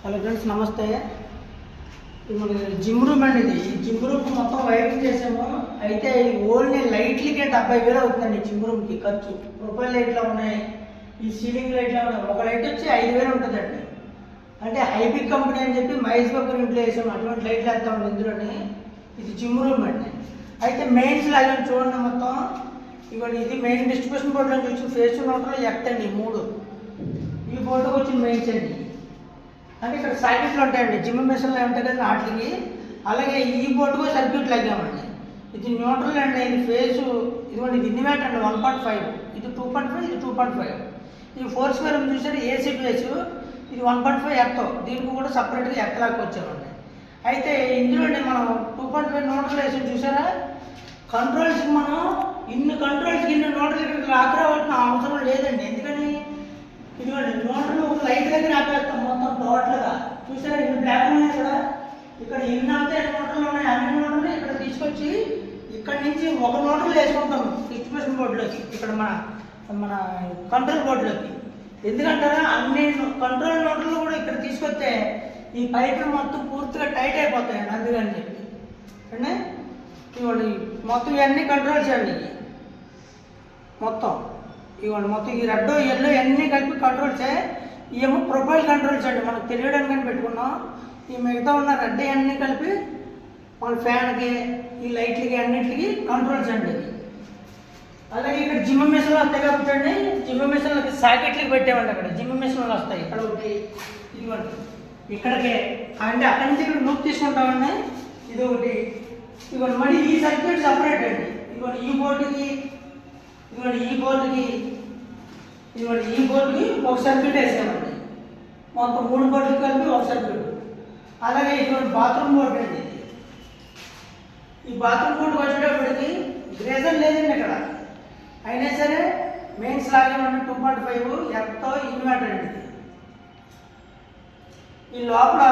Hello friends, నమస్తే. ఇది మన జిమ్ రూమ్ అండి. ఇది జిమ్ రూమ్ మొత్తం వైరింగ్ చేసాము. అయితే ఓన్లీ లైట్లకే 70,000 అవుతుందండి. జిమ్ రూమ్కి ఖర్చు. ప్రొఫైల్ లైట్లు ఉన్నాయి, ఈ సీలింగ్ లైట్లు ఉన్నాయి. ఒక లైట్ వచ్చి 5,000 ఉంటుందండి. అంటే హైబిక్ కంపెనీ అని చెప్పి మహేష్ బాబు ఇంట్లో వేసాము. అటువంటి లైట్లు వేస్తామండి ఇందులోని. ఇది జిమ్ రూమ్ అండి. అయితే మెయిన్స్ లాగా చూడండి మొత్తం. ఇవాళ ఇది మెయిన్ డిస్ట్రిబ్యూషన్ బోర్డులో చూసి ఫేస్ నోట్లో ఎక్కండి 3. ఈ బోర్డుకి వచ్చిన మెయిన్స్ అండి. అంటే ఇక్కడ సర్క్యూట్లు ఉంటాయండి, జిమ్ మిషన్లు ఉంటాయి కదా వాటికి. అలాగే ఈ బోర్డుకు సర్క్యూట్లు లాగామండి. ఇది న్యూట్రల్ అండి. ఇది ఫేసు ఇదిగోండి, ఇది ఇన్వర్టర్ అండి 1.5, ఇది 2.5, ఇది 2.5. ఈ 4 స్క్వేర్ చూసారు ఏసీ ఫేసు, ఇది 1.5 ఎర్త్. దీనికి కూడా సపరేట్గా ఎర్త్ లాగా వచ్చామండి. అయితే ఇందులోనే మనం 2.5 న్యూట్రల్ వేసి చూసారా. కంట్రోల్స్కి మనం ఇన్ని కంట్రోల్స్కి ఇన్ని న్యూట్రల్ ఇక్కడికి రావాల్సిన అవసరం లేదండి. ఎందుకని ఇదిగోండి న్యూట్రల్ ఒక లైట్ దగ్గర ఆపేస్తాం మొత్తం టోటల్గా. చూసారా ఇన్ని బ్లాక్ ఉన్నాయి కూడా. ఇక్కడ ఎన్ని అంతే న్యూట్రల్ ఉన్నాయి, అన్ని న్యూట్రల్ ఇక్కడ తీసుకొచ్చి ఇక్కడ నుంచి ఒక న్యూట్రల్ వేసుకుంటాం డిస్ట్రిబ్యూషన్ బోర్డులోకి, ఇక్కడ మన కంట్రోల్ బోర్డులోకి. ఎందుకంటారా, అన్ని కంట్రోల్ న్యూట్రల్ కూడా ఇక్కడ తీసుకొస్తే ఈ పైపులు మొత్తం పూర్తిగా టైట్ అయిపోతాయండి. అందుకని చెప్పి అంటే ఇవ్వండి మొత్తం ఇవన్నీ కంట్రోల్స్ అండి. మొత్తం ఇవ్వండి మొత్తం ఈ రెడ్ ఎల్లో అన్నీ కలిపి కంట్రోల్సే. ఇవేమో ప్రొఫైల్ కంట్రోల్స్ అండి, మనకు తెలియడానికి కానీ పెట్టుకున్నాం. ఈ మిగతా ఉన్న రెడ్ అన్నీ కలిపి మన ఫ్యాన్కి, ఈ లైట్లకి అన్నింటికి కంట్రోల్స్ అండి. అలాగే ఇక్కడ జిమ్ మిషన్లు వస్తాయి కాబట్టి అండి, జిమ్ మిషన్లకి సాకెట్లకి పెట్టామండి. అక్కడ జిమ్ మిషన్లు వస్తాయి. ఇక్కడ ఒకటి ఇదిగోండి ఇక్కడికి, అంటే అక్కడి నుంచి ఇక్కడ లూప్ తీసుకుంటామండి. ఇది ఒకటి ఇదిగోండి. మళ్ళీ ఈ సర్క్యూట్ సపరేట్ అండి. ఇదిగోండి ఈ బోర్డుకి, ఇదిగోండి ఈ బోర్డుకి, ఇదిగోండి ఈ బోర్డుకి ఒక సర్క్యూట్ వేసామండి. మొత్తం 3 బోర్డులు కలిపి ఒక సర్క్యూట్. అలాగే ఇటువంటి బాత్రూమ్ బోర్డు అండి. ఈ బాత్రూమ్ బోర్డుకి వచ్చేటప్పటికి గ్రేజర్ లేదండి ఇక్కడ. అయినా సరే మెయిన్స్ లాగే ఉండి 2.5 ఎర్త్తో ఇన్వర్టర్ అండి. ఈ లోపల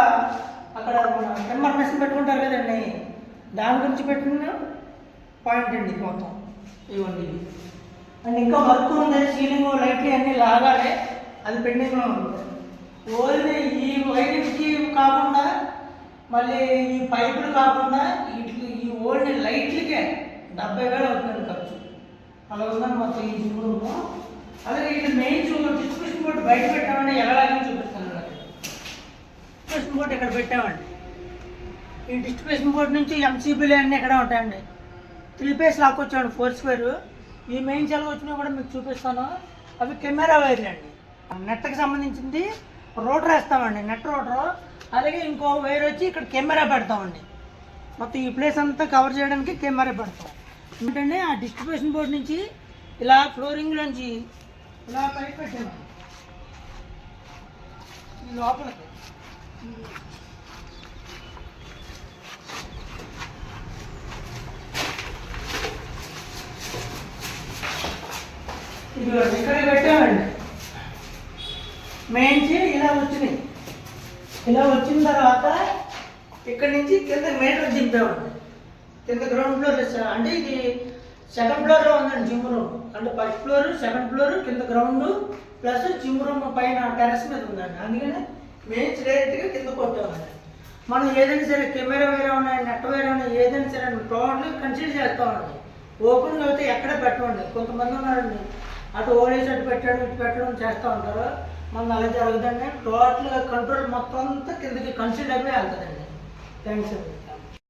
అక్కడ టెంపర్ మెషిన్ పెట్టుకుంటారు కదండి, దాని గురించి పెట్టిన పాయింట్ అండి మొత్తం. ఇవ్వండి ఇది అండ్ ఇంకా వర్క్ ఉంది. సీలింగ్ లైట్లు అన్నీ లాగాలి, అది పెండింగ్లో ఉంది. ఓన్లీ ఈ వైరింగ్కి కాకుండా మళ్ళీ ఈ పైపులు కాకుండా వీటికి ఈ ఓన్లీ లైట్లకే 70,000 అవుతుంది ఖర్చు. అలా ఉందని మొత్తం ఈ జిమ్ రూము. అలాగే ఇది మెయిన్ డిస్ట్రిబ్యూషన్ బోర్డు బయట పెట్టామండి. ఎలాగని చూపిస్తాను. డిస్ట్రిబ్యూషన్ బోర్డు ఇక్కడ పెట్టామండి. ఈ డిస్ట్రిబ్యూషన్ బోర్డు నుంచి ఎంసీబీలు అన్నీ ఎక్కడ ఉంటాయండి. 3 ఫేస్ లాక్ వచ్చాడు 4 స్క్వేర్. ఈ మెయిన్స్ ఎలా వచ్చినా కూడా మీకు చూపిస్తాను. అవి కెమెరా వైర్లు అండి. నెట్కి సంబంధించింది రోటర్ వేస్తామండి, నెట్ రోటర్. అలాగే ఇంకో వైర్ వచ్చి ఇక్కడ కెమెరా పెడతామండి. మొత్తం ఈ ప్లేస్ అంతా కవర్ చేయడానికి కెమెరా పెడతాం. ఏంటంటే ఆ డిస్ట్రిబ్యూషన్ బోర్డు నుంచి ఇలా ఫ్లోరింగ్లోంచి ఇలా పైకి పెట్టాము ఈ లోపలికి. ఇక్కడ పెట్టామండి. మెయిన్స్ ఇలా వచ్చినాయి. ఇలా వచ్చిన తర్వాత ఇక్కడ నుంచి కింద మీటర్ దింపామండి. కింద గ్రౌండ్ ఫ్లోర్ అంటే ఇది 2nd ఫ్లోర్లో ఉందండి జిమ్ రూమ్. అంటే 1st ఫ్లోర్, 2nd ఫ్లోర్, కింద గ్రౌండ్ ప్లస్ జిమ్ రూమ్ పైన టెర్రస్ మీద ఉందండి. అందుకని మెయిన్స్ డైరెక్ట్గా కింద కొట్టామండి. మనం ఏదైనా సరే కెమెరా వేరే ఉన్నాయి, నెట్ వేరే ఉన్నాయి, ఏదైనా సరే టోటల్ కన్సిడర్ చేస్తామండి. ఓపెన్గా అయితే ఎక్కడ పెట్టమండి. కొంతమంది ఉన్నారండి అటు ఓడేసి అటు పెట్టడం ఇటు పెట్టడం చేస్తూ ఉంటారు. మనం అలా జరుగుతుందండి. టోటల్గా కంట్రోల్ మొత్తం అంతా కిందకి కన్సిడర్ అయిపోయి వెళ్తుందండి. థ్యాంక్స్ అండి.